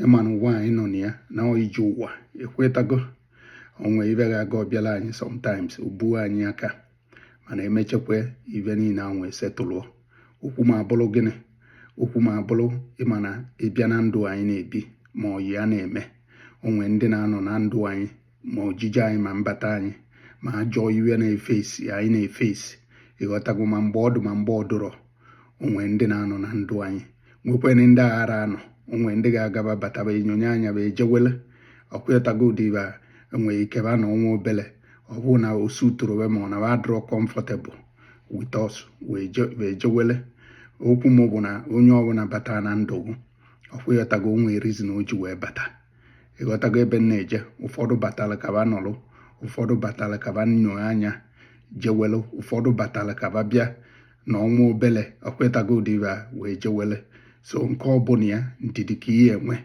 ịma na ụwa anyị nọ na ya na iji ụwa ekwetago onwe ibe ga-aga ọbịala anyị sometimes ogbuo anyị aka mana emechekwa ibe niile ahụ esetụlụ okwu ma abụrụ gịnị okwu ma abụrụ ịma na ịbịa na ndụ anyị na-ebi ma ọyị ya na-eme onwe ndị na-anọ na ndụ anyị ma ojije anyị ma mbata anyị ma ajọ iwe na-efesi anyị na-efesi ịghọtago ma mgbe ọdụ ma mgbe ọdụrọ onwe ndị na-anọ na ndụ anyị nwekwenị ndị aghara anọ onwe ndị ga-agaba bataba inyonye anya bụ ejewele ọkwetago ụdịba enwere ike ba na ọnwa obele ọ bụrụ na osu torobe ma ọ na adịrọ comfortable with us wee jewele okwu m bụ na onye ọbụla batara na ndụ ọkwetago onwe reason o ji wee bata ịghọtago ebe na-eje ụfọdụ batara ka ba nọrọ ụfọdụ batara ka ba nyonye anya jewele ụfọdụ batara ka ba bịa na ọnwa obele ọkwetago ụdịba wee jewele so nke ọbụla ya ndidi ka ihe enwe